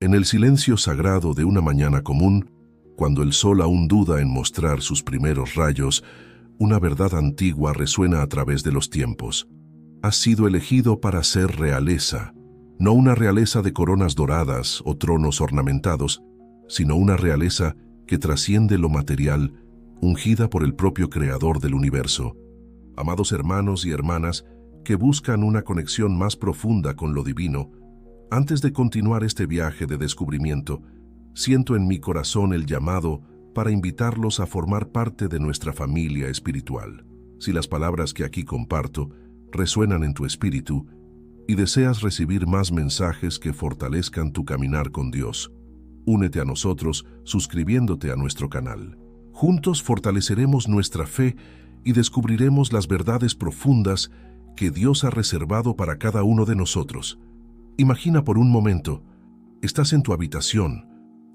En el silencio sagrado de una mañana común, cuando el sol aún duda en mostrar sus primeros rayos, una verdad antigua resuena a través de los tiempos. Has sido elegido para ser realeza, no una realeza de coronas doradas o tronos ornamentados, sino una realeza que trasciende lo material, ungida por el propio Creador del universo. Amados hermanos y hermanas que buscan una conexión más profunda con lo divino, antes de continuar este viaje de descubrimiento, siento en mi corazón el llamado para invitarlos a formar parte de nuestra familia espiritual. Si las palabras que aquí comparto resuenan en tu espíritu y deseas recibir más mensajes que fortalezcan tu caminar con Dios, únete a nosotros suscribiéndote a nuestro canal. Juntos fortaleceremos nuestra fe y descubriremos las verdades profundas que Dios ha reservado para cada uno de nosotros. Imagina por un momento, estás en tu habitación,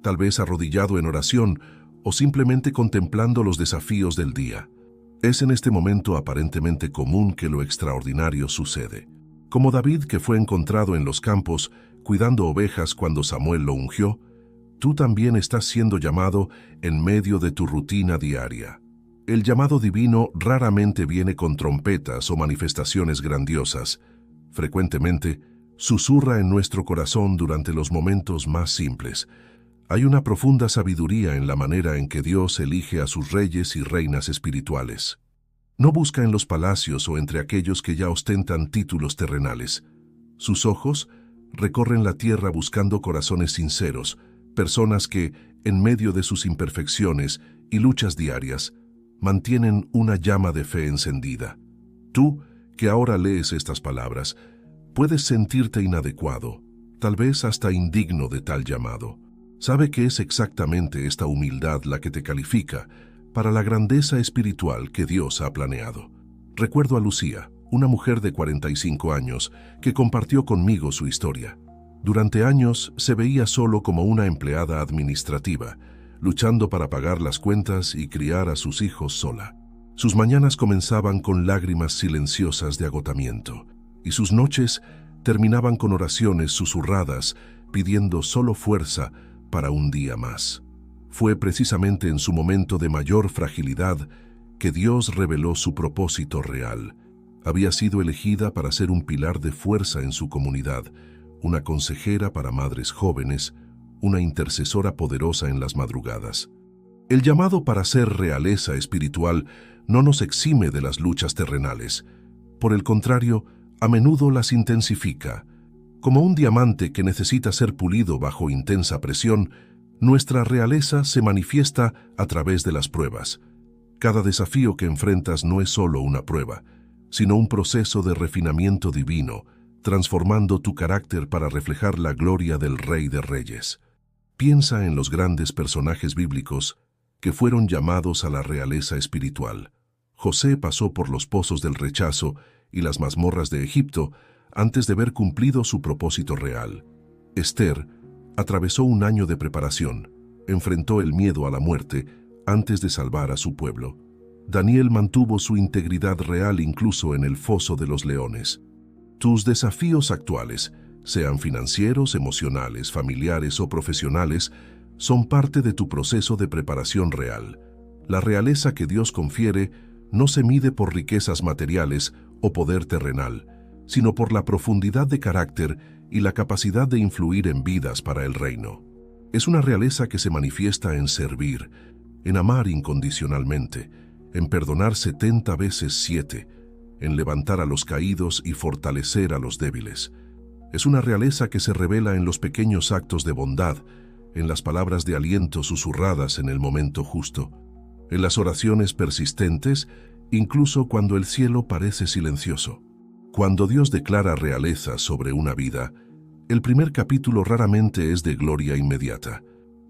tal vez arrodillado en oración o simplemente contemplando los desafíos del día. Es en este momento aparentemente común que lo extraordinario sucede. Como David, que fue encontrado en los campos cuidando ovejas cuando Samuel lo ungió, tú también estás siendo llamado en medio de tu rutina diaria. El llamado divino raramente viene con trompetas o manifestaciones grandiosas. Frecuentemente, susurra en nuestro corazón durante los momentos más simples. Hay una profunda sabiduría en la manera en que Dios elige a sus reyes y reinas espirituales. No busca en los palacios o entre aquellos que ya ostentan títulos terrenales. Sus ojos recorren la tierra buscando corazones sinceros, personas que, en medio de sus imperfecciones y luchas diarias, mantienen una llama de fe encendida. Tú, que ahora lees estas palabras, puedes sentirte inadecuado, tal vez hasta indigno de tal llamado. Sabe que es exactamente esta humildad la que te califica para la grandeza espiritual que Dios ha planeado. Recuerdo a Lucía, una mujer de 45 años, que compartió conmigo su historia. Durante años se veía solo como una empleada administrativa, luchando para pagar las cuentas y criar a sus hijos sola. Sus mañanas comenzaban con lágrimas silenciosas de agotamiento, y sus noches terminaban con oraciones susurradas, pidiendo solo fuerza para un día más. Fue precisamente en su momento de mayor fragilidad que Dios reveló su propósito real. Había sido elegida para ser un pilar de fuerza en su comunidad, una consejera para madres jóvenes, una intercesora poderosa en las madrugadas. El llamado para ser realeza espiritual no nos exime de las luchas terrenales. Por el contrario, a menudo las intensifica. Como un diamante que necesita ser pulido bajo intensa presión, nuestra realeza se manifiesta a través de las pruebas. Cada desafío que enfrentas no es solo una prueba, sino un proceso de refinamiento divino, transformando tu carácter para reflejar la gloria del Rey de Reyes. Piensa en los grandes personajes bíblicos que fueron llamados a la realeza espiritual. José pasó por los pozos del rechazo y las mazmorras de Egipto antes de ver cumplido su propósito real. Esther atravesó un año de preparación, enfrentó el miedo a la muerte antes de salvar a su pueblo. Daniel mantuvo su integridad real incluso en el foso de los leones. Tus desafíos actuales, sean financieros, emocionales, familiares o profesionales, son parte de tu proceso de preparación real. La realeza que Dios confiere no se mide por riquezas materiales o poder terrenal, sino por la profundidad de carácter y la capacidad de influir en vidas para el reino. Es una realeza que se manifiesta en servir, en amar incondicionalmente, en perdonar 70 veces 7, en levantar a los caídos y fortalecer a los débiles. Es una realeza que se revela en los pequeños actos de bondad, en las palabras de aliento susurradas en el momento justo, en las oraciones persistentes, incluso cuando el cielo parece silencioso. Cuando Dios declara realeza sobre una vida, el primer capítulo raramente es de gloria inmediata.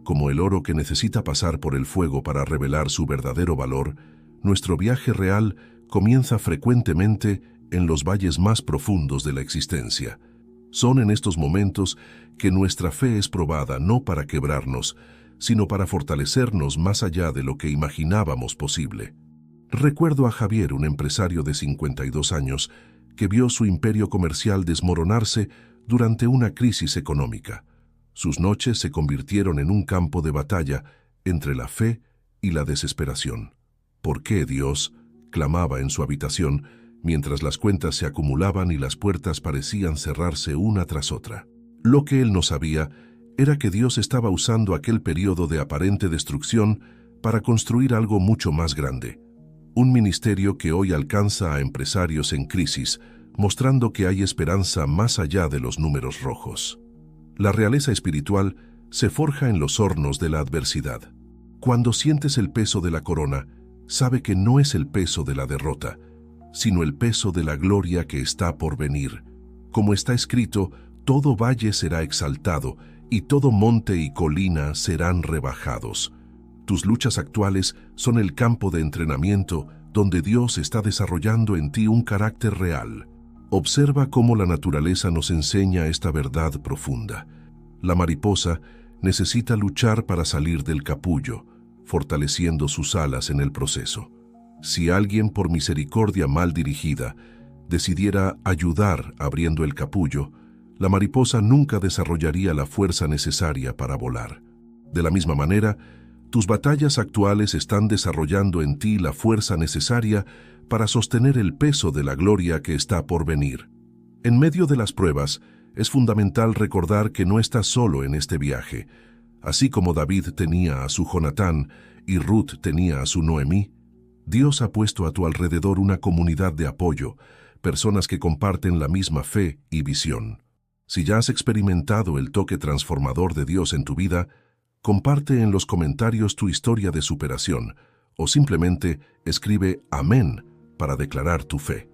Como el oro que necesita pasar por el fuego para revelar su verdadero valor, nuestro viaje real comienza frecuentemente en los valles más profundos de la existencia. Son en estos momentos que nuestra fe es probada no para quebrarnos, sino para fortalecernos más allá de lo que imaginábamos posible. Recuerdo a Javier, un empresario de 52 años, que vio su imperio comercial desmoronarse durante una crisis económica. Sus noches se convirtieron en un campo de batalla entre la fe y la desesperación. ¿Por qué, Dios?, clamaba en su habitación, mientras las cuentas se acumulaban y las puertas parecían cerrarse una tras otra. Lo que él no sabía era que Dios estaba usando aquel periodo de aparente destrucción para construir algo mucho más grande. Un ministerio que hoy alcanza a empresarios en crisis, mostrando que hay esperanza más allá de los números rojos. La realeza espiritual se forja en los hornos de la adversidad. Cuando sientes el peso de la corona, sabe que no es el peso de la derrota, sino el peso de la gloria que está por venir. Como está escrito, todo valle será exaltado y todo monte y colina serán rebajados. Tus luchas actuales son el campo de entrenamiento donde Dios está desarrollando en ti un carácter real. Observa cómo la naturaleza nos enseña esta verdad profunda. La mariposa necesita luchar para salir del capullo, fortaleciendo sus alas en el proceso. Si alguien, por misericordia mal dirigida, decidiera ayudar abriendo el capullo, la mariposa nunca desarrollaría la fuerza necesaria para volar. De la misma manera, tus batallas actuales están desarrollando en ti la fuerza necesaria para sostener el peso de la gloria que está por venir. En medio de las pruebas, es fundamental recordar que no estás solo en este viaje. Así como David tenía a su Jonatán y Ruth tenía a su Noemí, Dios ha puesto a tu alrededor una comunidad de apoyo, personas que comparten la misma fe y visión. Si ya has experimentado el toque transformador de Dios en tu vida, comparte en los comentarios tu historia de superación o simplemente escribe Amén para declarar tu fe.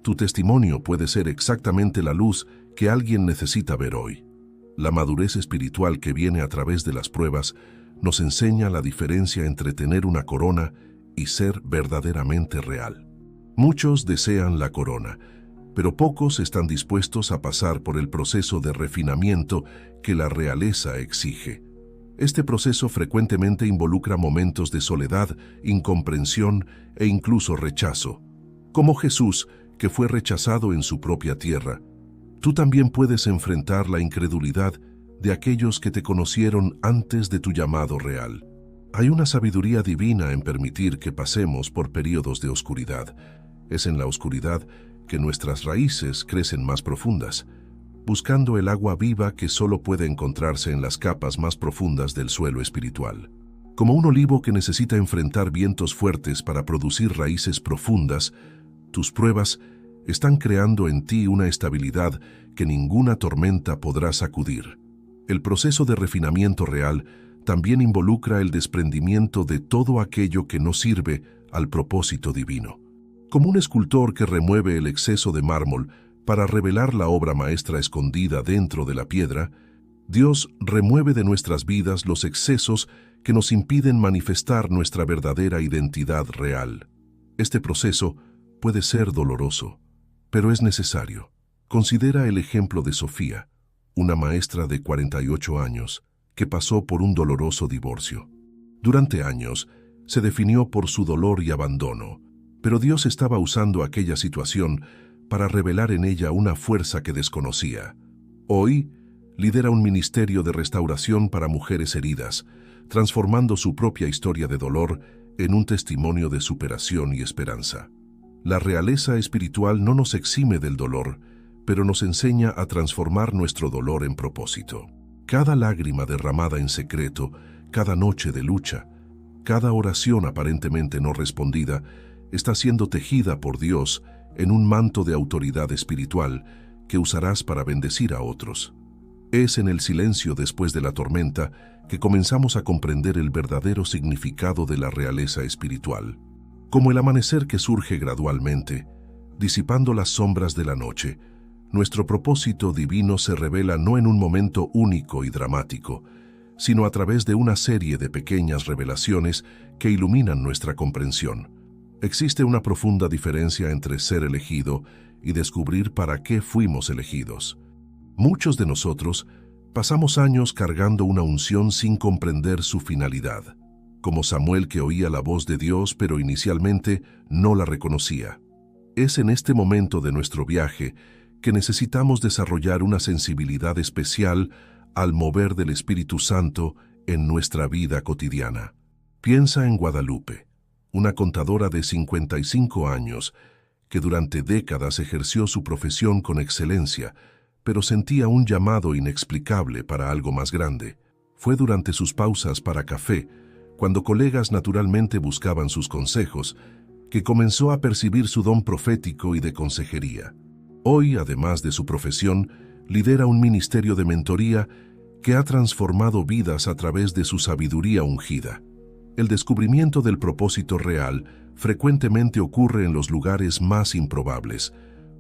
Tu testimonio puede ser exactamente la luz que alguien necesita ver hoy. La madurez espiritual que viene a través de las pruebas nos enseña la diferencia entre tener una corona y ser verdaderamente real. Muchos desean la corona, pero pocos están dispuestos a pasar por el proceso de refinamiento que la realeza exige. Este proceso frecuentemente involucra momentos de soledad, incomprensión e incluso rechazo. Como Jesús, que fue rechazado en su propia tierra, tú también puedes enfrentar la incredulidad de aquellos que te conocieron antes de tu llamado real. Hay una sabiduría divina en permitir que pasemos por periodos de oscuridad. Es en la oscuridad que nuestras raíces crecen más profundas, buscando el agua viva que solo puede encontrarse en las capas más profundas del suelo espiritual. Como un olivo que necesita enfrentar vientos fuertes para producir raíces profundas, tus pruebas están creando en ti una estabilidad que ninguna tormenta podrá sacudir. El proceso de refinamiento real también involucra el desprendimiento de todo aquello que no sirve al propósito divino. Como un escultor que remueve el exceso de mármol para revelar la obra maestra escondida dentro de la piedra, Dios remueve de nuestras vidas los excesos que nos impiden manifestar nuestra verdadera identidad real. Este proceso puede ser doloroso, pero es necesario. Considera el ejemplo de Sofía, una maestra de 48 años que pasó por un doloroso divorcio. Durante años se definió por su dolor y abandono, pero Dios estaba usando aquella situación para revelar en ella una fuerza que desconocía. Hoy, lidera un ministerio de restauración para mujeres heridas, transformando su propia historia de dolor en un testimonio de superación y esperanza. La realeza espiritual no nos exime del dolor, pero nos enseña a transformar nuestro dolor en propósito. Cada lágrima derramada en secreto, cada noche de lucha, cada oración aparentemente no respondida, está siendo tejida por Dios en un manto de autoridad espiritual que usarás para bendecir a otros. Es en el silencio después de la tormenta que comenzamos a comprender el verdadero significado de la realeza espiritual. Como el amanecer que surge gradualmente, disipando las sombras de la noche, nuestro propósito divino se revela no en un momento único y dramático, sino a través de una serie de pequeñas revelaciones que iluminan nuestra comprensión. Existe una profunda diferencia entre ser elegido y descubrir para qué fuimos elegidos. Muchos de nosotros pasamos años cargando una unción sin comprender su finalidad, como Samuel que oía la voz de Dios pero inicialmente no la reconocía. Es en este momento de nuestro viaje que necesitamos desarrollar una sensibilidad especial al mover del Espíritu Santo en nuestra vida cotidiana. Piensa en Guadalupe, una contadora de 55 años que durante décadas ejerció su profesión con excelencia, pero sentía un llamado inexplicable para algo más grande. Fue durante sus pausas para café, cuando colegas naturalmente buscaban sus consejos, que comenzó a percibir su don profético y de consejería. Hoy, además de su profesión, lidera un ministerio de mentoría que ha transformado vidas a través de su sabiduría ungida. El descubrimiento del propósito real frecuentemente ocurre en los lugares más improbables.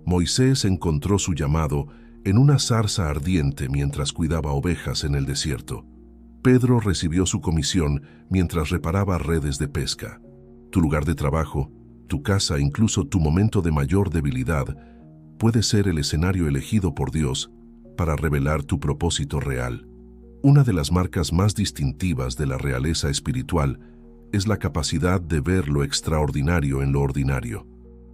Moisés encontró su llamado en una zarza ardiente mientras cuidaba ovejas en el desierto. Pedro recibió su comisión mientras reparaba redes de pesca. Tu lugar de trabajo, tu casa, incluso tu momento de mayor debilidad, puede ser el escenario elegido por Dios para revelar tu propósito real. Una de las marcas más distintivas de la realeza espiritual es la capacidad de ver lo extraordinario en lo ordinario.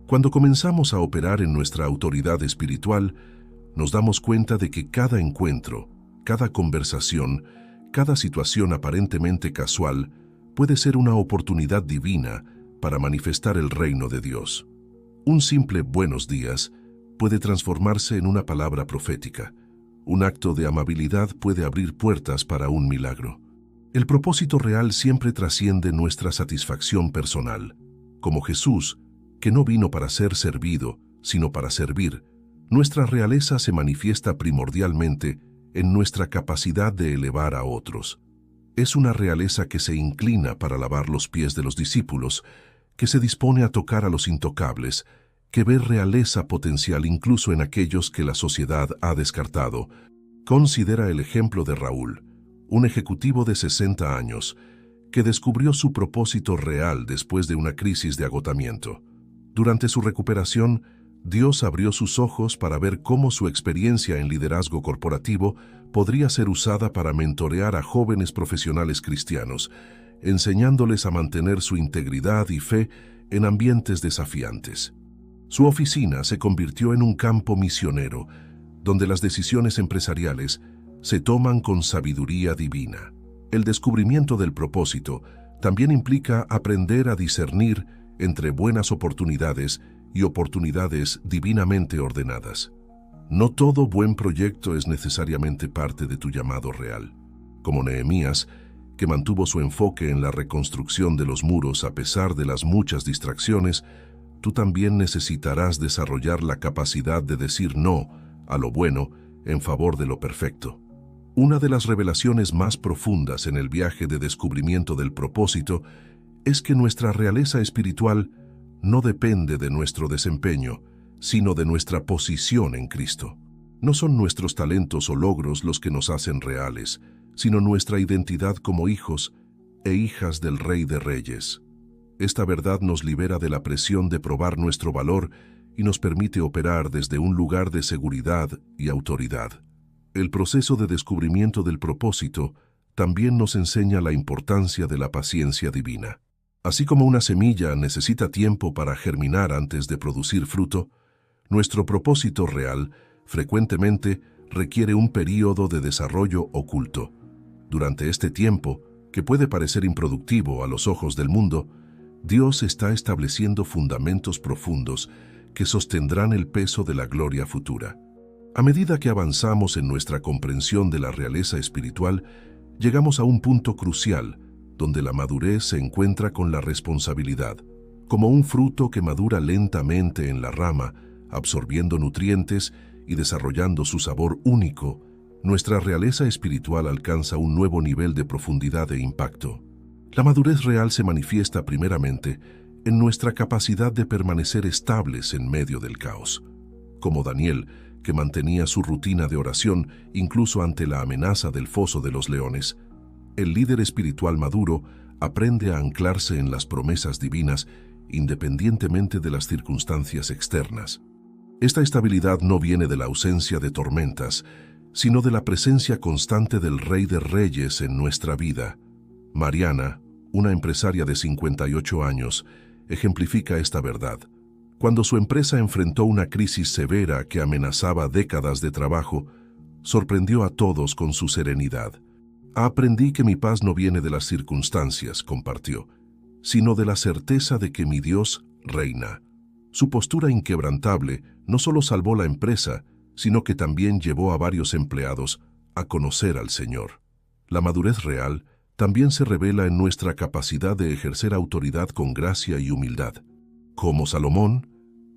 Cuando comenzamos a operar en nuestra autoridad espiritual, nos damos cuenta de que cada encuentro, cada conversación, cada situación aparentemente casual puede ser una oportunidad divina para manifestar el reino de Dios. Un simple buenos días puede transformarse en una palabra profética. Un acto de amabilidad puede abrir puertas para un milagro. El propósito real siempre trasciende nuestra satisfacción personal. Como Jesús, que no vino para ser servido, sino para servir, nuestra realeza se manifiesta primordialmente en nuestra capacidad de elevar a otros. Es una realeza que se inclina para lavar los pies de los discípulos, que se dispone a tocar a los intocables, que ve realeza potencial incluso en aquellos que la sociedad ha descartado. Considera el ejemplo de Raúl, un ejecutivo de 60 años, que descubrió su propósito real después de una crisis de agotamiento. Durante su recuperación, Dios abrió sus ojos para ver cómo su experiencia en liderazgo corporativo podría ser usada para mentorear a jóvenes profesionales cristianos, enseñándoles a mantener su integridad y fe en ambientes desafiantes. Su oficina se convirtió en un campo misionero, donde las decisiones empresariales se toman con sabiduría divina. El descubrimiento del propósito también implica aprender a discernir entre buenas oportunidades y oportunidades divinamente ordenadas. No todo buen proyecto es necesariamente parte de tu llamado real. Como Nehemías, que mantuvo su enfoque en la reconstrucción de los muros a pesar de las muchas distracciones, tú también necesitarás desarrollar la capacidad de decir no a lo bueno en favor de lo perfecto. Una de las revelaciones más profundas en el viaje de descubrimiento del propósito es que nuestra realeza espiritual no depende de nuestro desempeño, sino de nuestra posición en Cristo. No son nuestros talentos o logros los que nos hacen reales, sino nuestra identidad como hijos e hijas del Rey de Reyes. Esta verdad nos libera de la presión de probar nuestro valor y nos permite operar desde un lugar de seguridad y autoridad. El proceso de descubrimiento del propósito también nos enseña la importancia de la paciencia divina. Así como una semilla necesita tiempo para germinar antes de producir fruto, nuestro propósito real frecuentemente requiere un período de desarrollo oculto. Durante este tiempo, que puede parecer improductivo a los ojos del mundo, Dios está estableciendo fundamentos profundos que sostendrán el peso de la gloria futura. A medida que avanzamos en nuestra comprensión de la realeza espiritual, llegamos a un punto crucial donde la madurez se encuentra con la responsabilidad. Como un fruto que madura lentamente en la rama, absorbiendo nutrientes y desarrollando su sabor único, nuestra realeza espiritual alcanza un nuevo nivel de profundidad e impacto. La madurez real se manifiesta primeramente en nuestra capacidad de permanecer estables en medio del caos. Como Daniel, que mantenía su rutina de oración incluso ante la amenaza del foso de los leones, el líder espiritual maduro aprende a anclarse en las promesas divinas independientemente de las circunstancias externas. Esta estabilidad no viene de la ausencia de tormentas, sino de la presencia constante del Rey de Reyes en nuestra vida. Mariana, una empresaria de 58 años, ejemplifica esta verdad. Cuando su empresa enfrentó una crisis severa que amenazaba décadas de trabajo, sorprendió a todos con su serenidad. Aprendí que mi paz no viene de las circunstancias, compartió, sino de la certeza de que mi Dios reina. Su postura inquebrantable no solo salvó la empresa, sino que también llevó a varios empleados a conocer al Señor. La madurez real también se revela en nuestra capacidad de ejercer autoridad con gracia y humildad. Como Salomón,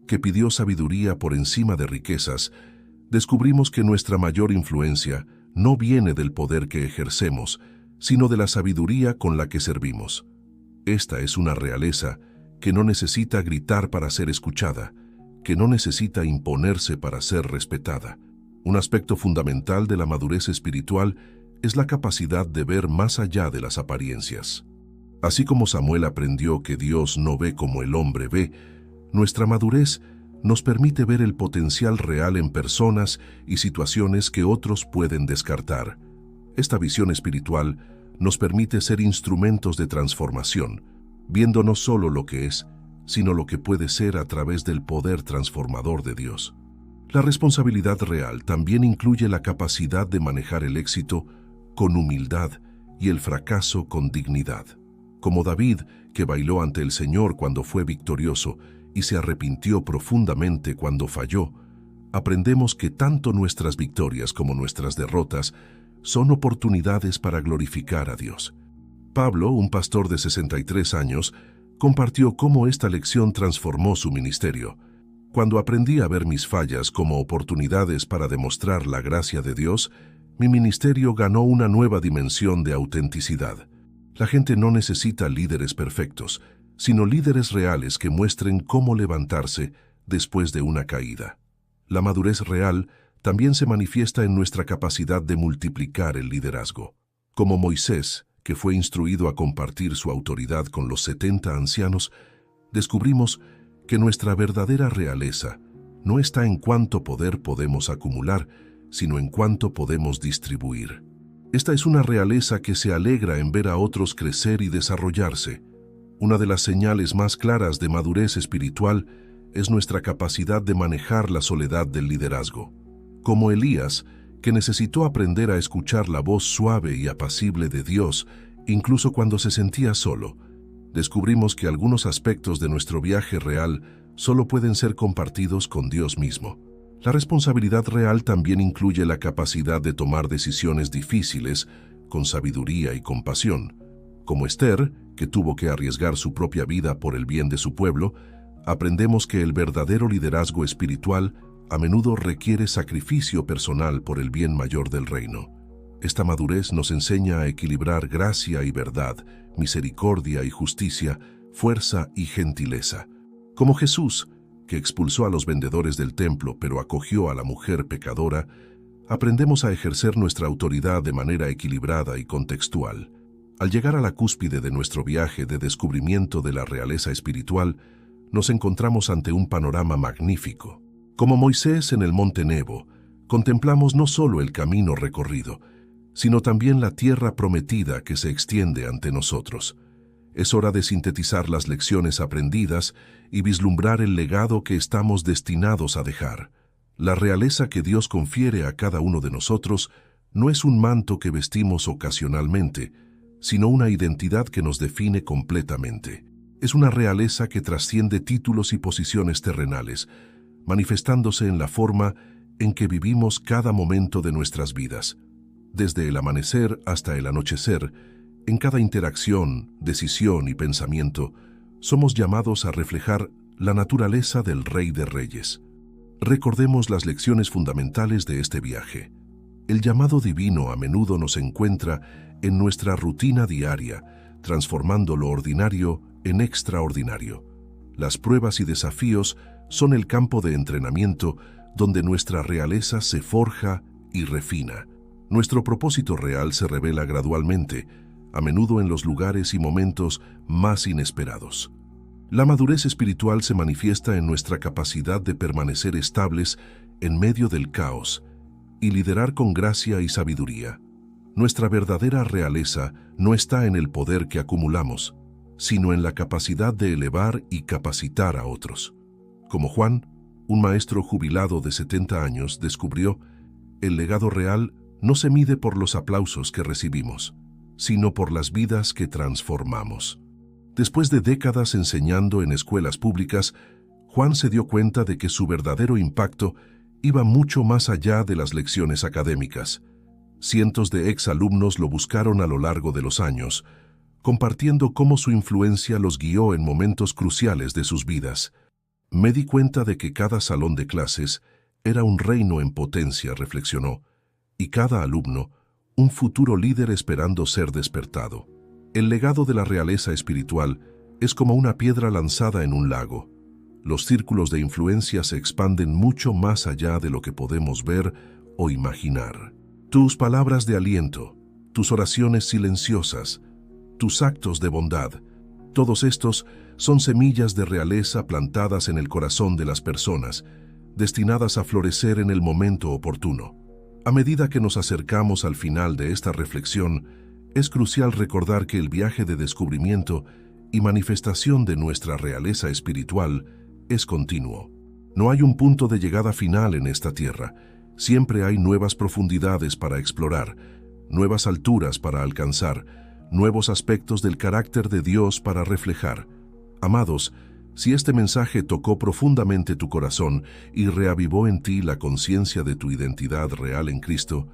que pidió sabiduría por encima de riquezas, descubrimos que nuestra mayor influencia no viene del poder que ejercemos, sino de la sabiduría con la que servimos. Esta es una realeza que no necesita gritar para ser escuchada, que no necesita imponerse para ser respetada. Un aspecto fundamental de la madurez espiritual es la capacidad de ver más allá de las apariencias. Así como Samuel aprendió que Dios no ve como el hombre ve, nuestra madurez nos permite ver el potencial real en personas y situaciones que otros pueden descartar. Esta visión espiritual nos permite ser instrumentos de transformación, viendo no solo lo que es, sino lo que puede ser a través del poder transformador de Dios. La responsabilidad real también incluye la capacidad de manejar el éxito con humildad y el fracaso con dignidad. Como David, que bailó ante el Señor cuando fue victorioso y se arrepintió profundamente cuando falló, aprendemos que tanto nuestras victorias como nuestras derrotas son oportunidades para glorificar a Dios. Pablo, un pastor de 63 años, compartió cómo esta lección transformó su ministerio. Cuando aprendí a ver mis fallas como oportunidades para demostrar la gracia de Dios, mi ministerio ganó una nueva dimensión de autenticidad. La gente no necesita líderes perfectos, sino líderes reales que muestren cómo levantarse después de una caída. La madurez real también se manifiesta en nuestra capacidad de multiplicar el liderazgo. Como Moisés, que fue instruido a compartir su autoridad con los 70 ancianos, descubrimos que nuestra verdadera realeza no está en cuánto poder podemos acumular, sino en cuánto podemos distribuir. Esta es una realeza que se alegra en ver a otros crecer y desarrollarse. Una de las señales más claras de madurez espiritual es nuestra capacidad de manejar la soledad del liderazgo. Como Elías, que necesitó aprender a escuchar la voz suave y apacible de Dios, incluso cuando se sentía solo, descubrimos que algunos aspectos de nuestro viaje real solo pueden ser compartidos con Dios mismo. La responsabilidad real también incluye la capacidad de tomar decisiones difíciles con sabiduría y compasión. Como Esther, que tuvo que arriesgar su propia vida por el bien de su pueblo, aprendemos que el verdadero liderazgo espiritual a menudo requiere sacrificio personal por el bien mayor del reino. Esta madurez nos enseña a equilibrar gracia y verdad, misericordia y justicia, fuerza y gentileza. Como Jesús, que expulsó a los vendedores del templo pero acogió a la mujer pecadora, aprendemos a ejercer nuestra autoridad de manera equilibrada y contextual. Al llegar a la cúspide de nuestro viaje de descubrimiento de la realeza espiritual, nos encontramos ante un panorama magnífico. Como Moisés en el monte Nebo, contemplamos no solo el camino recorrido, sino también la tierra prometida que se extiende ante nosotros. Es hora de sintetizar las lecciones aprendidas y vislumbrar el legado que estamos destinados a dejar. La realeza que Dios confiere a cada uno de nosotros no es un manto que vestimos ocasionalmente, sino una identidad que nos define completamente. Es una realeza que trasciende títulos y posiciones terrenales, manifestándose en la forma en que vivimos cada momento de nuestras vidas. Desde el amanecer hasta el anochecer, en cada interacción, decisión y pensamiento, somos llamados a reflejar la naturaleza del Rey de Reyes. Recordemos las lecciones fundamentales de este viaje. El llamado divino a menudo nos encuentra en nuestra rutina diaria, transformando lo ordinario en extraordinario. Las pruebas y desafíos son el campo de entrenamiento donde nuestra realeza se forja y refina. Nuestro propósito real se revela gradualmente, a menudo en los lugares y momentos más inesperados. La madurez espiritual se manifiesta en nuestra capacidad de permanecer estables en medio del caos y liderar con gracia y sabiduría. Nuestra verdadera realeza no está en el poder que acumulamos, sino en la capacidad de elevar y capacitar a otros. Como Juan, un maestro jubilado de 70 años, descubrió, El legado real no se mide por los aplausos que recibimos, sino por las vidas que transformamos. Después de décadas enseñando en escuelas públicas, Juan se dio cuenta de que su verdadero impacto iba mucho más allá de las lecciones académicas. Cientos de exalumnos lo buscaron a lo largo de los años, compartiendo cómo su influencia los guió en momentos cruciales de sus vidas. Me di cuenta de que cada salón de clases era un reino en potencia, reflexionó, y cada alumno, un futuro líder esperando ser despertado. El legado de la realeza espiritual es como una piedra lanzada en un lago. Los círculos de influencia se expanden mucho más allá de lo que podemos ver o imaginar. Tus palabras de aliento, tus oraciones silenciosas, tus actos de bondad, todos estos son semillas de realeza plantadas en el corazón de las personas, destinadas a florecer en el momento oportuno. A medida que nos acercamos al final de esta reflexión, es crucial recordar que el viaje de descubrimiento y manifestación de nuestra realeza espiritual es continuo. No hay un punto de llegada final en esta tierra. Siempre hay nuevas profundidades para explorar, nuevas alturas para alcanzar, nuevos aspectos del carácter de Dios para reflejar. Amados, si este mensaje tocó profundamente tu corazón y reavivó en ti la conciencia de tu identidad real en Cristo,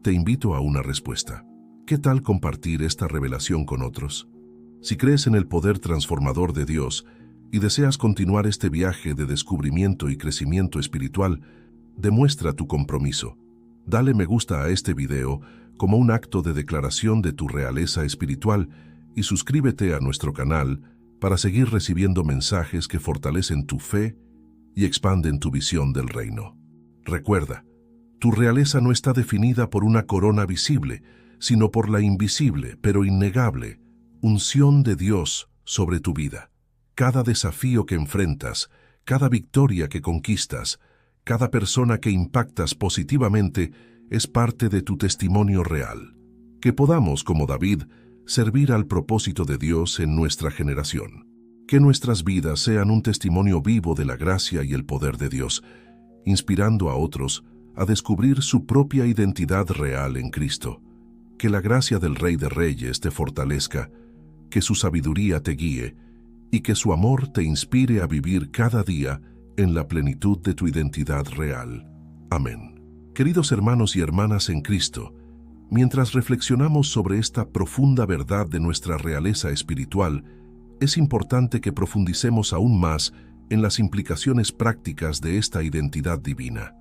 te invito a una respuesta. ¿Qué tal compartir esta revelación con otros? Si crees en el poder transformador de Dios y deseas continuar este viaje de descubrimiento y crecimiento espiritual, demuestra tu compromiso. Dale me gusta a este video como un acto de declaración de tu realeza espiritual y suscríbete a nuestro canal para seguir recibiendo mensajes que fortalecen tu fe y expanden tu visión del reino. Recuerda, tu realeza no está definida por una corona visible, sino por la invisible, pero innegable, unción de Dios sobre tu vida. Cada desafío que enfrentas, cada victoria que conquistas, cada persona que impactas positivamente es parte de tu testimonio real. Que podamos, como David, servir al propósito de Dios en nuestra generación. Que nuestras vidas sean un testimonio vivo de la gracia y el poder de Dios, inspirando a otros a descubrir su propia identidad real en Cristo. Que la gracia del Rey de Reyes te fortalezca, que su sabiduría te guíe y que su amor te inspire a vivir cada día en la plenitud de tu identidad real. Amén. Queridos hermanos y hermanas en Cristo, mientras reflexionamos sobre esta profunda verdad de nuestra realeza espiritual, es importante que profundicemos aún más en las implicaciones prácticas de esta identidad divina.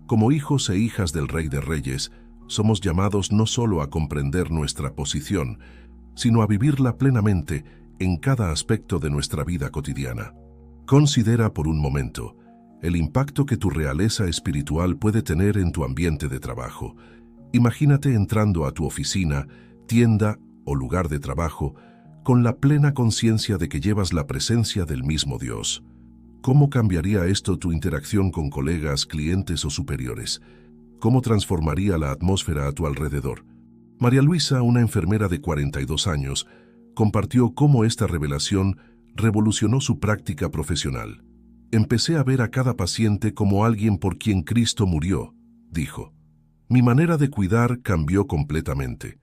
Como hijos e hijas del Rey de Reyes, somos llamados no solo a comprender nuestra posición, sino a vivirla plenamente en cada aspecto de nuestra vida cotidiana. Considera por un momento el impacto que tu realeza espiritual puede tener en tu ambiente de trabajo. Imagínate entrando a tu oficina, tienda o lugar de trabajo con la plena conciencia de que llevas la presencia del mismo Dios. ¿Cómo cambiaría esto tu interacción con colegas, clientes o superiores? ¿Cómo transformaría la atmósfera a tu alrededor? María Luisa, una enfermera de 42 años, compartió cómo esta revelación revolucionó su práctica profesional. Empecé a ver a cada paciente como alguien por quien Cristo murió, dijo. Mi manera de cuidar cambió completamente.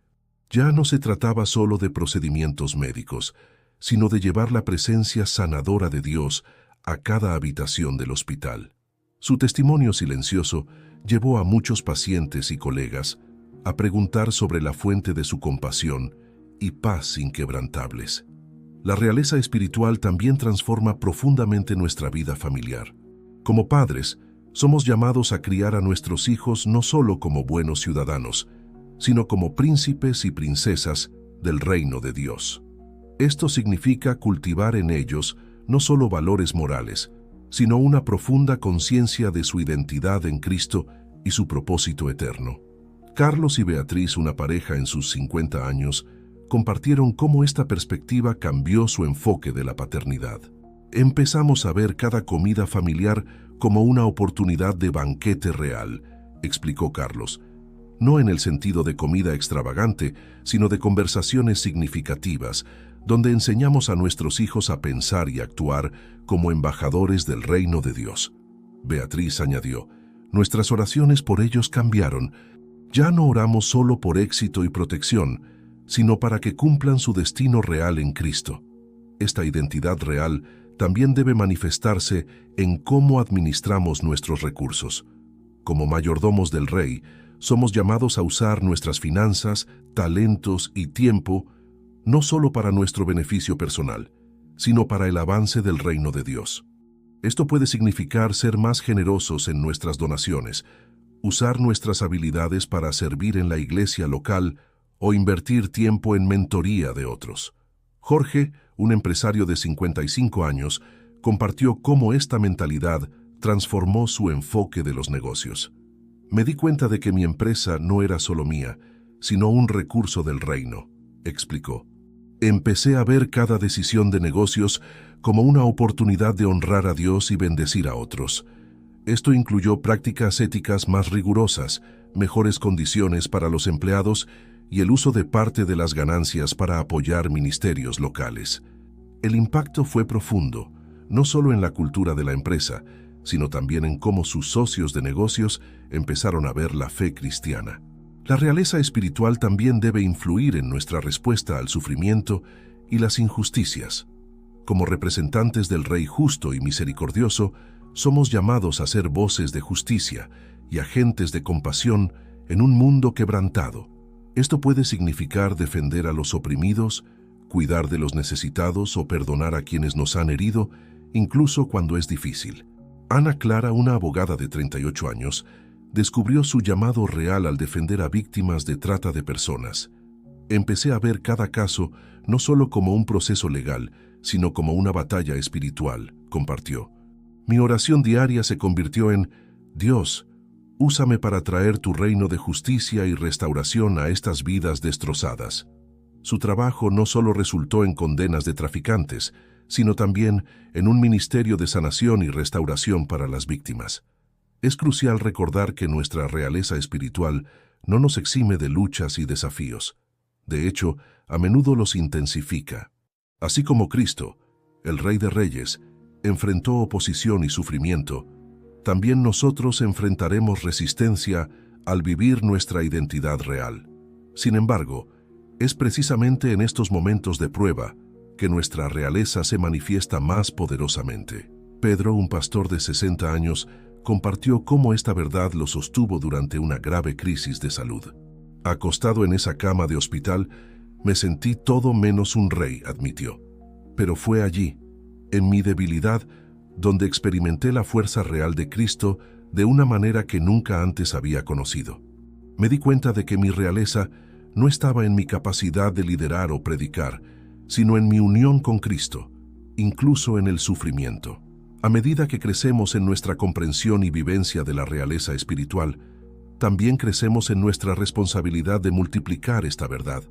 Ya no se trataba solo de procedimientos médicos, sino de llevar la presencia sanadora de Dios a cada habitación del hospital. Su testimonio silencioso llevó a muchos pacientes y colegas a preguntar sobre la fuente de su compasión y paz inquebrantables. La realeza espiritual también transforma profundamente nuestra vida familiar. Como padres, somos llamados a criar a nuestros hijos no solo como buenos ciudadanos, sino como príncipes y princesas del reino de Dios. Esto significa cultivar en ellos no solo valores morales, sino una profunda conciencia de su identidad en Cristo y su propósito eterno. Carlos y Beatriz, una pareja en sus 50 años, compartieron cómo esta perspectiva cambió su enfoque de la paternidad. Empezamos a ver cada comida familiar como una oportunidad de banquete real, explicó Carlos. No en el sentido de comida extravagante, sino de conversaciones significativas, donde enseñamos a nuestros hijos a pensar y actuar como embajadores del reino de Dios. Beatriz añadió, Nuestras oraciones por ellos cambiaron. Ya no oramos solo por éxito y protección, sino para que cumplan su destino real en Cristo. Esta identidad real también debe manifestarse en cómo administramos nuestros recursos. Como mayordomos del Rey, somos llamados a usar nuestras finanzas, talentos y tiempo no solo para nuestro beneficio personal, sino para el avance del reino de Dios. Esto puede significar ser más generosos en nuestras donaciones, usar nuestras habilidades para servir en la iglesia local o invertir tiempo en mentoría de otros. Jorge, un empresario de 55 años, compartió cómo esta mentalidad transformó su enfoque de los negocios. Me di cuenta de que mi empresa no era solo mía, sino un recurso del reino, explicó. Empecé a ver cada decisión de negocios como una oportunidad de honrar a Dios y bendecir a otros. Esto incluyó prácticas éticas más rigurosas, mejores condiciones para los empleados y el uso de parte de las ganancias para apoyar ministerios locales. El impacto fue profundo, no solo en la cultura de la empresa, sino también en cómo sus socios de negocios empezaron a ver la fe cristiana. La realeza espiritual también debe influir en nuestra respuesta al sufrimiento y las injusticias. Como representantes del Rey justo y misericordioso, somos llamados a ser voces de justicia y agentes de compasión en un mundo quebrantado. Esto puede significar defender a los oprimidos, cuidar de los necesitados o perdonar a quienes nos han herido, incluso cuando es difícil. Ana Clara, una abogada de 38 años, descubrió su llamado real al defender a víctimas de trata de personas. Empecé a ver cada caso no solo como un proceso legal, sino como una batalla espiritual, compartió. Mi oración diaria se convirtió en: Dios, úsame para traer tu reino de justicia y restauración a estas vidas destrozadas. Su trabajo no solo resultó en condenas de traficantes, sino también en un ministerio de sanación y restauración para las víctimas. Es crucial recordar que nuestra realeza espiritual no nos exime de luchas y desafíos. De hecho, a menudo los intensifica. Así como Cristo, el Rey de Reyes, enfrentó oposición y sufrimiento, también nosotros enfrentaremos resistencia al vivir nuestra identidad real. Sin embargo, es precisamente en estos momentos de prueba que nuestra realeza se manifiesta más poderosamente. Pedro, un pastor de 60 años, compartió cómo esta verdad lo sostuvo durante una grave crisis de salud. Acostado en esa cama de hospital, me sentí todo menos un rey, admitió. Pero fue allí, en mi debilidad, donde experimenté la fuerza real de Cristo de una manera que nunca antes había conocido. Me di cuenta de que mi realeza no estaba en mi capacidad de liderar o predicar, sino en mi unión con Cristo, incluso en el sufrimiento. A medida que crecemos en nuestra comprensión y vivencia de la realeza espiritual, también crecemos en nuestra responsabilidad de multiplicar esta verdad.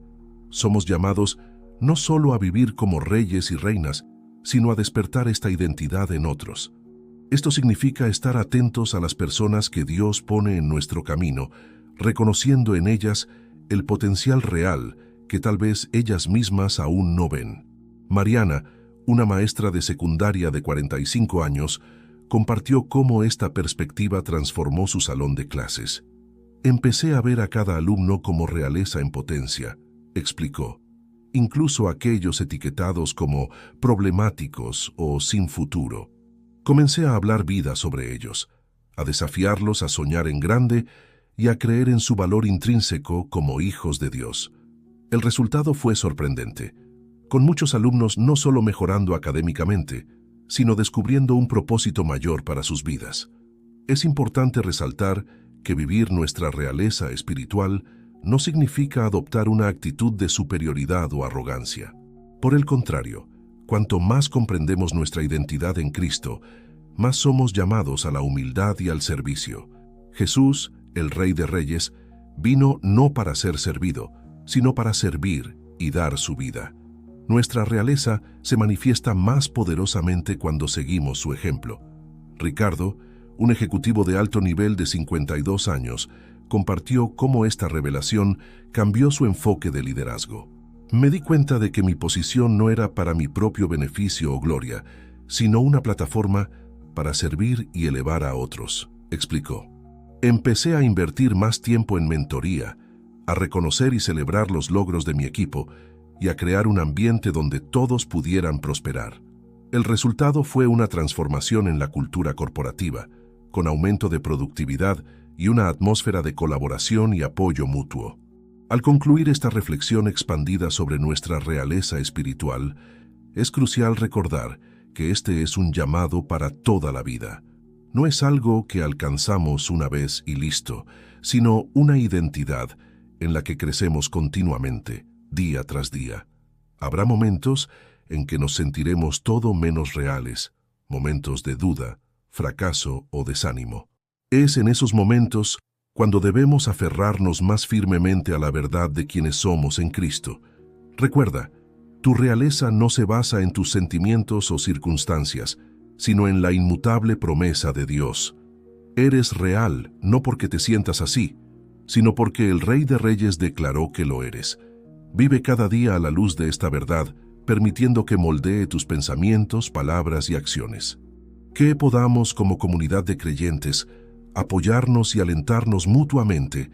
Somos llamados no solo a vivir como reyes y reinas, sino a despertar esta identidad en otros. Esto significa estar atentos a las personas que Dios pone en nuestro camino, reconociendo en ellas el potencial real que tal vez ellas mismas aún no ven. Mariana, una maestra de secundaria de 45 años, compartió cómo esta perspectiva transformó su salón de clases. Empecé a ver a cada alumno como realeza en potencia, explicó, incluso aquellos etiquetados como problemáticos o sin futuro. Comencé a hablar vida sobre ellos, a desafiarlos a soñar en grande y a creer en su valor intrínseco como hijos de Dios. El resultado fue sorprendente, con muchos alumnos no solo mejorando académicamente, sino descubriendo un propósito mayor para sus vidas. Es importante resaltar que vivir nuestra realeza espiritual no significa adoptar una actitud de superioridad o arrogancia. Por el contrario, cuanto más comprendemos nuestra identidad en Cristo, más somos llamados a la humildad y al servicio. Jesús, el Rey de Reyes, vino no para ser servido, sino para servir y dar su vida. Nuestra realeza se manifiesta más poderosamente cuando seguimos su ejemplo. Ricardo, un ejecutivo de alto nivel de 52 años, compartió cómo esta revelación cambió su enfoque de liderazgo. Me di cuenta de que mi posición no era para mi propio beneficio o gloria, sino una plataforma para servir y elevar a otros, explicó. Empecé a invertir más tiempo en mentoría, a reconocer y celebrar los logros de mi equipo y a crear un ambiente donde todos pudieran prosperar. El resultado fue una transformación en la cultura corporativa, con aumento de productividad y una atmósfera de colaboración y apoyo mutuo. Al concluir esta reflexión expandida sobre nuestra realeza espiritual, es crucial recordar que este es un llamado para toda la vida. No es algo que alcanzamos una vez y listo, sino una identidad en la que crecemos continuamente, día tras día. Habrá momentos en que nos sentiremos todo menos reales, momentos de duda, fracaso o desánimo. Es en esos momentos cuando debemos aferrarnos más firmemente a la verdad de quienes somos en Cristo. Recuerda, tu realeza no se basa en tus sentimientos o circunstancias, sino en la inmutable promesa de Dios. Eres real no porque te sientas así, sino porque el Rey de Reyes declaró que lo eres. Vive cada día a la luz de esta verdad, permitiendo que moldee tus pensamientos, palabras y acciones. Que podamos, como comunidad de creyentes, apoyarnos y alentarnos mutuamente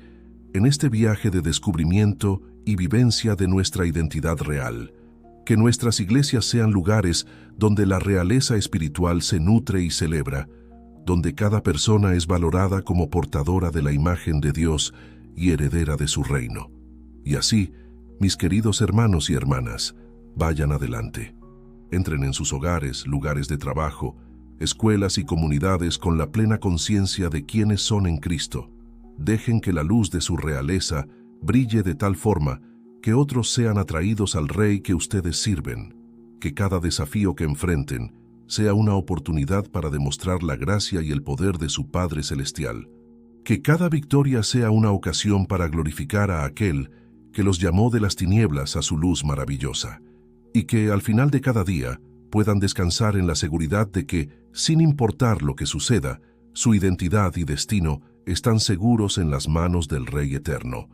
en este viaje de descubrimiento y vivencia de nuestra identidad real. Que nuestras iglesias sean lugares donde la realeza espiritual se nutre y celebra, donde cada persona es valorada como portadora de la imagen de Dios y heredera de su reino. Y así, mis queridos hermanos y hermanas, vayan adelante. Entren en sus hogares, lugares de trabajo, escuelas y comunidades con la plena conciencia de quiénes son en Cristo. Dejen que la luz de su realeza brille de tal forma que otros sean atraídos al Rey que ustedes sirven. Que cada desafío que enfrenten sea una oportunidad para demostrar la gracia y el poder de su Padre Celestial. Que cada victoria sea una ocasión para glorificar a aquel que los llamó de las tinieblas a su luz maravillosa. Y que al final de cada día puedan descansar en la seguridad de que, sin importar lo que suceda, su identidad y destino están seguros en las manos del Rey Eterno.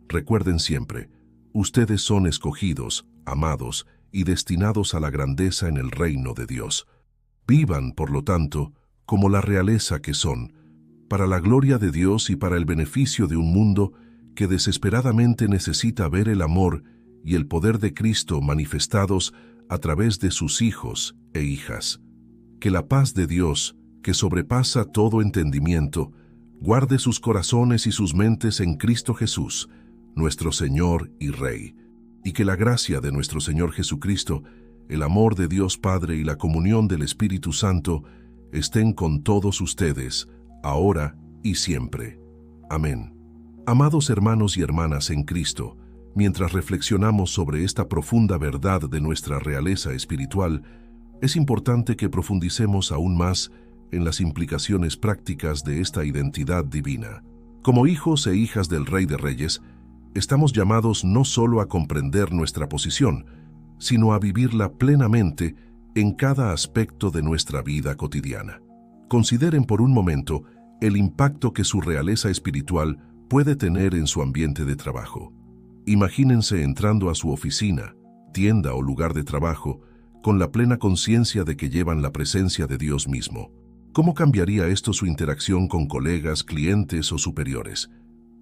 Recuerden siempre, ustedes son escogidos, amados y destinados a la grandeza en el reino de Dios. Vivan, por lo tanto, como la realeza que son, para la gloria de Dios y para el beneficio de un mundo que desesperadamente necesita ver el amor y el poder de Cristo manifestados a través de sus hijos e hijas. Que la paz de Dios, que sobrepasa todo entendimiento, guarde sus corazones y sus mentes en Cristo Jesús, nuestro Señor y Rey, y que la gracia de nuestro Señor Jesucristo, el amor de Dios Padre y la comunión del Espíritu Santo estén con todos ustedes, ahora y siempre. Amén. Amados hermanos y hermanas en Cristo, mientras reflexionamos sobre esta profunda verdad de nuestra realeza espiritual, es importante que profundicemos aún más en las implicaciones prácticas de esta identidad divina. Como hijos e hijas del Rey de Reyes, estamos llamados no solo a comprender nuestra posición, sino a vivirla plenamente en cada aspecto de nuestra vida cotidiana. Consideren por un momento el impacto que su realeza espiritual puede tener en su ambiente de trabajo. Imagínense entrando a su oficina, tienda o lugar de trabajo con la plena conciencia de que llevan la presencia de Dios mismo. ¿Cómo cambiaría esto su interacción con colegas, clientes o superiores?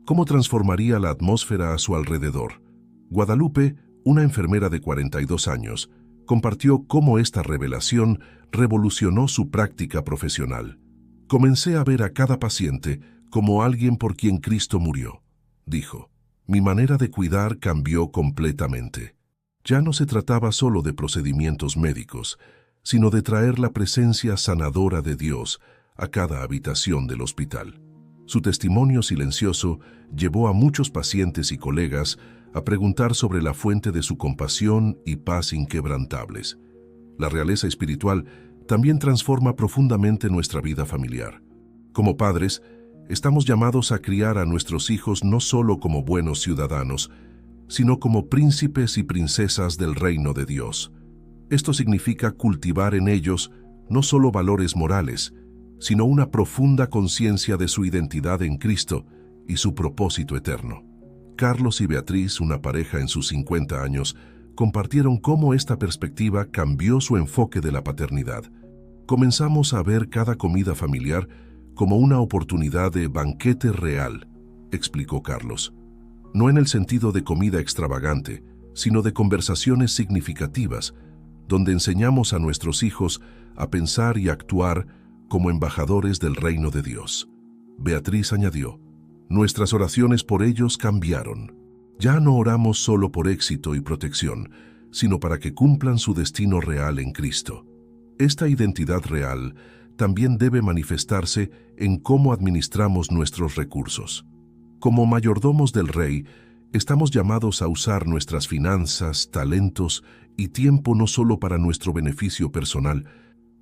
¿Cómo transformaría la atmósfera a su alrededor? Guadalupe, una enfermera de 42 años, compartió cómo esta revelación revolucionó su práctica profesional. Comencé a ver a cada paciente como alguien por quien Cristo murió, dijo. Mi manera de cuidar cambió completamente. Ya no se trataba solo de procedimientos médicos, sino de traer la presencia sanadora de Dios a cada habitación del hospital. Su testimonio silencioso llevó a muchos pacientes y colegas a preguntar sobre la fuente de su compasión y paz inquebrantables. La realeza espiritual también transforma profundamente nuestra vida familiar. Como padres, estamos llamados a criar a nuestros hijos no solo como buenos ciudadanos, sino como príncipes y princesas del reino de Dios. Esto significa cultivar en ellos no solo valores morales, sino una profunda conciencia de su identidad en Cristo y su propósito eterno. Carlos y Beatriz, una pareja en sus 50 años, compartieron cómo esta perspectiva cambió su enfoque de la paternidad. Comenzamos a ver cada comida familiar como una oportunidad de banquete real, explicó Carlos. No en el sentido de comida extravagante, sino de conversaciones significativas, donde enseñamos a nuestros hijos a pensar y actuar como embajadores del reino de Dios. Beatriz añadió, nuestras oraciones por ellos cambiaron. Ya no oramos solo por éxito y protección, sino para que cumplan su destino real en Cristo. Esta identidad real también debe manifestarse en cómo administramos nuestros recursos. Como mayordomos del Rey, estamos llamados a usar nuestras finanzas, talentos y tiempo no solo para nuestro beneficio personal,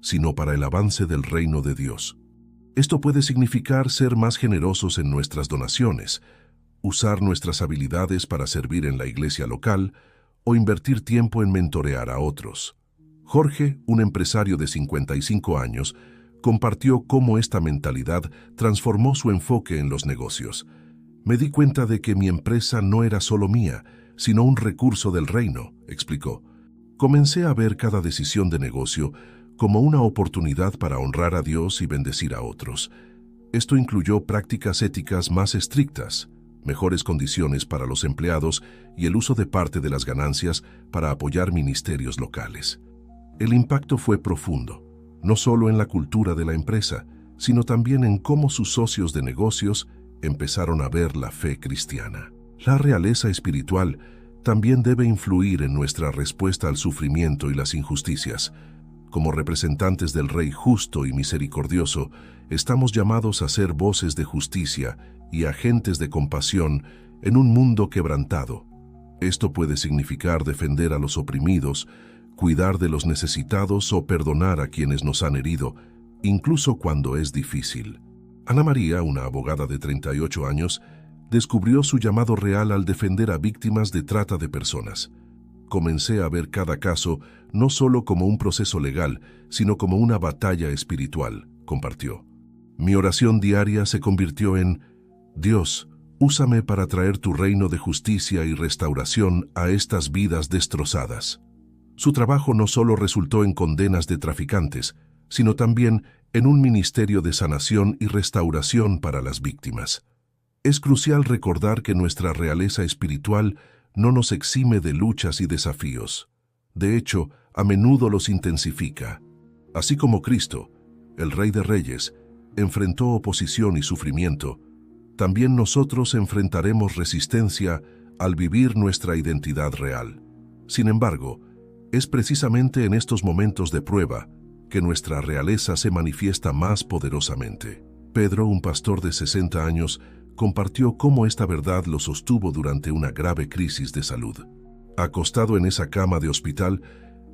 sino para el avance del reino de Dios. Esto puede significar ser más generosos en nuestras donaciones, usar nuestras habilidades para servir en la iglesia local o invertir tiempo en mentorear a otros. Jorge, un empresario de 55 años, compartió cómo esta mentalidad transformó su enfoque en los negocios. Me di cuenta de que mi empresa no era solo mía, sino un recurso del reino, explicó. Comencé a ver cada decisión de negocio como una oportunidad para honrar a Dios y bendecir a otros. Esto incluyó prácticas éticas más estrictas, mejores condiciones para los empleados y el uso de parte de las ganancias para apoyar ministerios locales. El impacto fue profundo, no solo en la cultura de la empresa, sino también en cómo sus socios de negocios empezaron a ver la fe cristiana. La realeza espiritual también debe influir en nuestra respuesta al sufrimiento y las injusticias. Como representantes del Rey justo y misericordioso, estamos llamados a ser voces de justicia y agentes de compasión en un mundo quebrantado. Esto puede significar defender a los oprimidos, cuidar de los necesitados o perdonar a quienes nos han herido, incluso cuando es difícil. Ana María, una abogada de 38 años, descubrió su llamado real al defender a víctimas de trata de personas. Comencé a ver cada caso no solo como un proceso legal, sino como una batalla espiritual, compartió. Mi oración diaria se convirtió en: Dios, úsame para traer tu reino de justicia y restauración a estas vidas destrozadas. Su trabajo no solo resultó en condenas de traficantes, sino también en un ministerio de sanación y restauración para las víctimas. Es crucial recordar que nuestra realeza espiritual no nos exime de luchas y desafíos. De hecho, a menudo los intensifica. Así como Cristo, el Rey de Reyes, enfrentó oposición y sufrimiento, también nosotros enfrentaremos resistencia al vivir nuestra identidad real. Sin embargo, es precisamente en estos momentos de prueba que nuestra realeza se manifiesta más poderosamente. Pedro, un pastor de 60 años, compartió cómo esta verdad lo sostuvo durante una grave crisis de salud. Acostado en esa cama de hospital,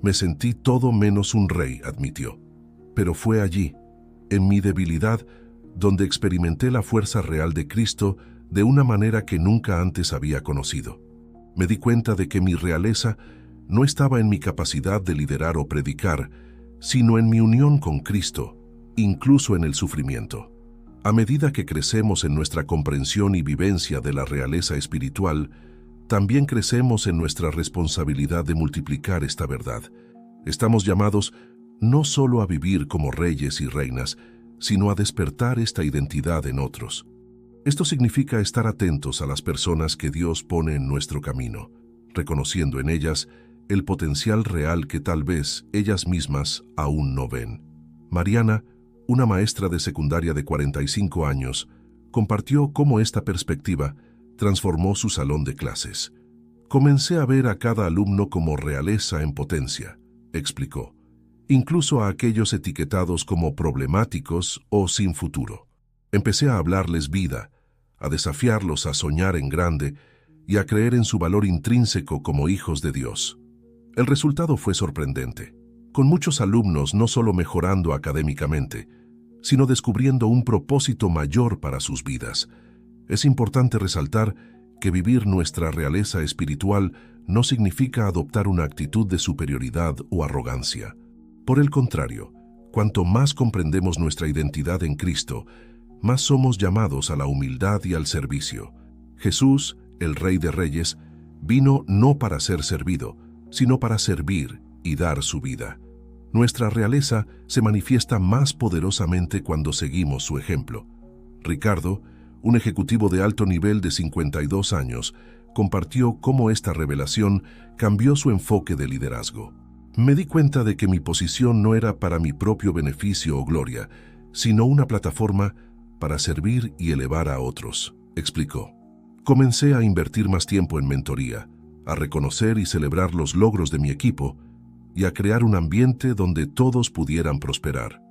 me sentí todo menos un rey, admitió. Pero fue allí, en mi debilidad, donde experimenté la fuerza real de Cristo de una manera que nunca antes había conocido. Me di cuenta de que mi realeza no estaba en mi capacidad de liderar o predicar, sino en mi unión con Cristo, incluso en el sufrimiento. A medida que crecemos en nuestra comprensión y vivencia de la realeza espiritual, también crecemos en nuestra responsabilidad de multiplicar esta verdad. Estamos llamados no solo a vivir como reyes y reinas, sino a despertar esta identidad en otros. Esto significa estar atentos a las personas que Dios pone en nuestro camino, reconociendo en ellas el potencial real que tal vez ellas mismas aún no ven. Mariana, una maestra de secundaria de 45 años, compartió cómo esta perspectiva transformó su salón de clases. Comencé a ver a cada alumno como realeza en potencia, explicó, incluso a aquellos etiquetados como problemáticos o sin futuro. Empecé a hablarles vida, a desafiarlos a soñar en grande y a creer en su valor intrínseco como hijos de Dios. El resultado fue sorprendente, con muchos alumnos no solo mejorando académicamente, sino descubriendo un propósito mayor para sus vidas. Es importante resaltar que vivir nuestra realeza espiritual no significa adoptar una actitud de superioridad o arrogancia. Por el contrario, cuanto más comprendemos nuestra identidad en Cristo, más somos llamados a la humildad y al servicio. Jesús, el Rey de Reyes, vino no para ser servido, sino para servir y dar su vida. Nuestra realeza se manifiesta más poderosamente cuando seguimos su ejemplo. Ricardo, un ejecutivo de alto nivel de 52 años, compartió cómo esta revelación cambió su enfoque de liderazgo. Me di cuenta de que mi posición no era para mi propio beneficio o gloria, sino una plataforma para servir y elevar a otros, explicó. Comencé a invertir más tiempo en mentoría, a reconocer y celebrar los logros de mi equipo y a crear un ambiente donde todos pudieran prosperar.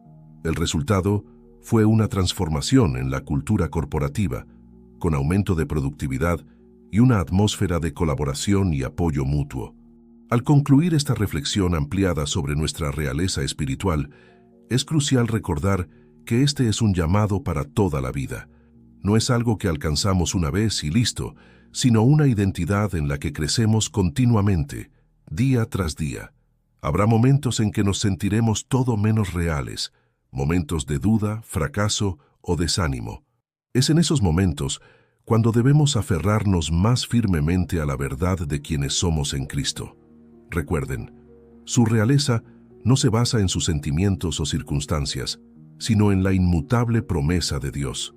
El resultado fue una transformación en la cultura corporativa, con aumento de productividad y una atmósfera de colaboración y apoyo mutuo. Al concluir esta reflexión ampliada sobre nuestra realeza espiritual, es crucial recordar que este es un llamado para toda la vida. No es algo que alcanzamos una vez y listo, sino una identidad en la que crecemos continuamente, día tras día. Habrá momentos en que nos sentiremos todo menos reales, momentos de duda, fracaso o desánimo. Es en esos momentos cuando debemos aferrarnos más firmemente a la verdad de quienes somos en Cristo. Recuerden, su realeza no se basa en sus sentimientos o circunstancias, sino en la inmutable promesa de Dios.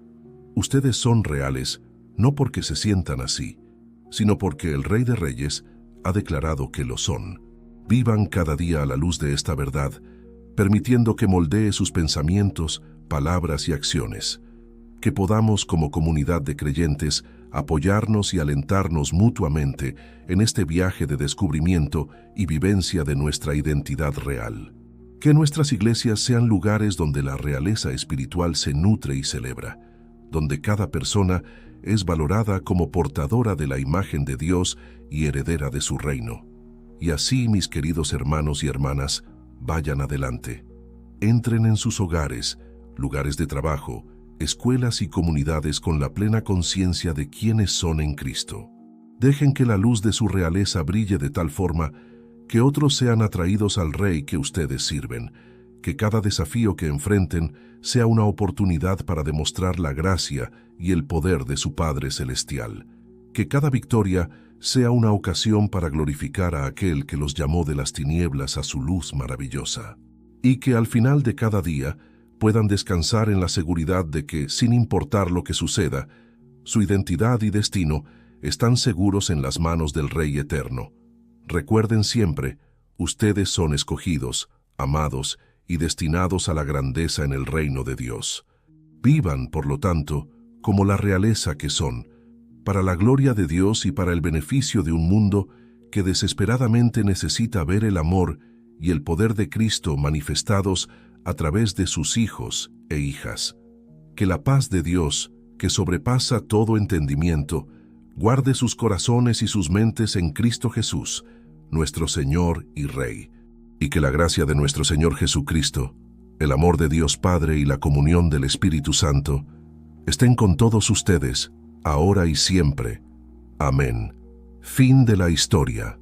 Ustedes son reales no porque se sientan así, sino porque el Rey de Reyes ha declarado que lo son. Vivan cada día a la luz de esta verdad, permitiendo que moldee sus pensamientos, palabras y acciones. Que podamos, como comunidad de creyentes, apoyarnos y alentarnos mutuamente en este viaje de descubrimiento y vivencia de nuestra identidad real. Que nuestras iglesias sean lugares donde la realeza espiritual se nutre y celebra, donde cada persona es valorada como portadora de la imagen de Dios y heredera de su reino. Y así, mis queridos hermanos y hermanas, vayan adelante. Entren en sus hogares, lugares de trabajo, escuelas y comunidades con la plena conciencia de quiénes son en Cristo. Dejen que la luz de su realeza brille de tal forma que otros sean atraídos al Rey que ustedes sirven, que cada desafío que enfrenten sea una oportunidad para demostrar la gracia y el poder de su Padre Celestial, que cada victoria sea una ocasión para glorificar a aquel que los llamó de las tinieblas a su luz maravillosa, y que al final de cada día puedan descansar en la seguridad de que, sin importar lo que suceda, su identidad y destino están seguros en las manos del Rey Eterno. Recuerden siempre, ustedes son escogidos, amados y destinados a la grandeza en el reino de Dios. Vivan, por lo tanto, como la realeza que son, para la gloria de Dios y para el beneficio de un mundo que desesperadamente necesita ver el amor y el poder de Cristo manifestados a través de sus hijos e hijas. Que la paz de Dios, que sobrepasa todo entendimiento, guarde sus corazones y sus mentes en Cristo Jesús, nuestro Señor y Rey. Y que la gracia de nuestro Señor Jesucristo, el amor de Dios Padre y la comunión del Espíritu Santo estén con todos ustedes, ahora y siempre. Amén. Fin de la historia.